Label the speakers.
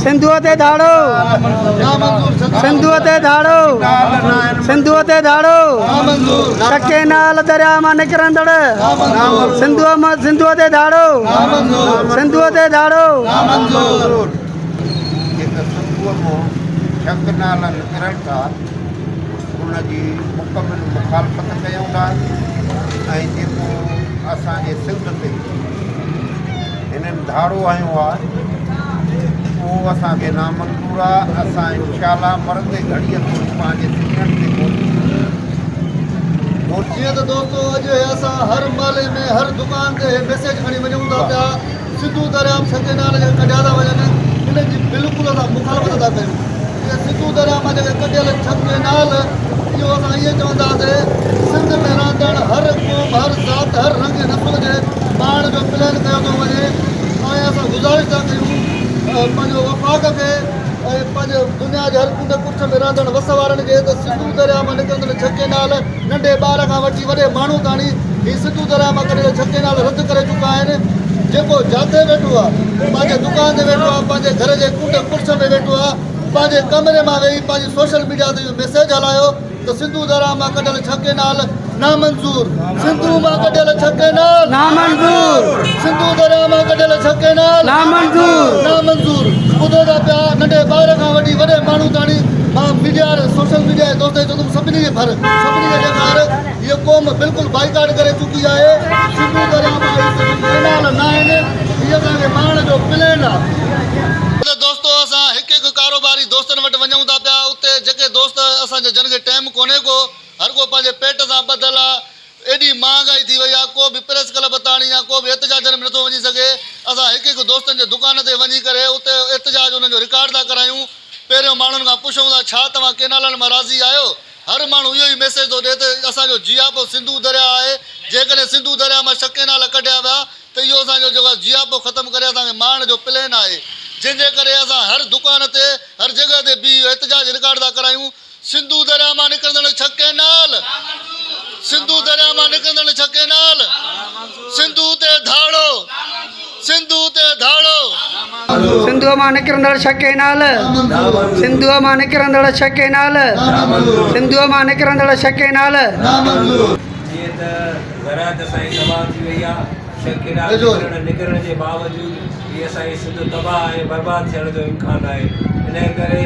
Speaker 1: सिंधुआ ते धाड़ो सिंधुआ ते धाड़ो सिंधुआ ते धाड़ो छके नाल दरिया मां निकरंदड़ सिंधुआ ते धाड़ो सिंधुआ ते धाड़ो
Speaker 2: शक नाल निकिरण था उनजी मुकमिल मुखालफ़त कयूं था ऐं जेको असांजे सिंध ते हिननि धाड़ो आयो आहे उहो असांखे नामंज़ूर आहे। असां इंशाअल्लाह मरंदे घड़ीअ ताईं पंहिंजे सिंधनि ते
Speaker 3: जीअं त दोस्तो अॼु असां हर माले में हर दुकान ते मैसेज खणी वञूं था पिया सिंधु दरिया छके नाल जेके कढिया था वञनि हिन जी बिल्कुलु असां मुखालफ़त था कयूं। सिंधु दरिया मां जेके कढियल छके नाल इहो असां इहे चवंदासीं सिंध में रहंदड़ हर क़ौम हर ज़ात हर रंग नस्ल जे पाण जो प्लान कयो थो वञे ऐं असां गुज़ारिश था कयूं पंहिंजो वफ़ाक़ खे ऐं पंहिंजे दुनिया जे हर कुंड कुछ में रहंदड़ वस वारनि खे त सिंधु दरिया मां निकिरंदड़ छके नाल नंढे ॿार खां वठी वॾे माण्हू ताणी हीअ सिंधु दरिया मां कढियल छके नाल रद्द करे चुका आहिनि। जेको जिते वेठो आहे पंहिंजे दुकान ते वेठो आहे पंहिंजे घर जे कुंड कुछ में वेठो आहे पंहिंजे कमरे मां वेही पंहिंजी सोशल मीडिया ते मैसेज हलायो त सिंधु दरिया मां कढियल छके नाल नामंज़ूर सिंधु मां कढियल छके नाल
Speaker 1: नामंज़ूर
Speaker 3: सिंधु दरिया मां कढियल छके नाल नामंज़ूर ॿुधो था पिया नंढे ॿार खां वठी वॾे माण्हू ताणी मां मीडिया सोशल मीडिया जे दोस्त चवंदुमि सभिनी खे भर सभिनी खे ॾेखार हीअ क़ौम बिल्कुलु बाइकाट करे चुकी आहे। सिंधु दरिया मां केनाल न आहिनि हीअ असांखे माण जो प्लेन आहे। दोस्तो असां हिकु हिकु कारोबारी दोस्तनि वटि वञूं था पिया उते जेके दोस्त असांजे जन खे टाइम कोन्हे को हर को पंहिंजे पेट सां ॿधल आहे एॾी महांगाई थी वई आहे को बि प्रेस क्लब ताणी या को बि एहतजाजनि में नथो वञी सघे। असां हिकु हिकु दोस्तनि जे दुकान ते वञी करे उते एहतजाज उन्हनि जो रिकॉर्ड था करायूं। पहिरियों माण्हुनि खां पुछूं था छा तव्हां केनालनि मां राज़ी आहियो हर माण्हू इहो ई मैसेज थो ॾिए त असांजो जियापो सिंधु दरिया आहे जेकॾहिं सिंधु दरिया मां छके नाल कढिया विया त इहो असांजो जेको आहे जियापो ख़तमु करे असांखे माण जो प्लेन आहे जंहिंजे करे असां हर दुकान ते हर जॻह ते बि एहतजाज रिकॉर्ड था करायूं। सिंधु दरिया मां निकिरंदड़ छके नाल सिंधु दरिया मां निकिरंदड़ छके नाल सिंधु ते धाड़ो सिंधु ते धाड़ो
Speaker 1: सिंधुआ मां निकिरंदड़ छके नाल सिंधुआ मां निकिरंदड़ छके नाल सिंधुआ मां निकिरंदड़ छके नाल
Speaker 4: जीअं त ज़राअत असांजी तबाह थी वई आहे छके नाल निकिरण जे बावजूदि हीअ असांजी सिंध तबाह ऐं बर्बादु थियण जो इम्कान आहे। इन करे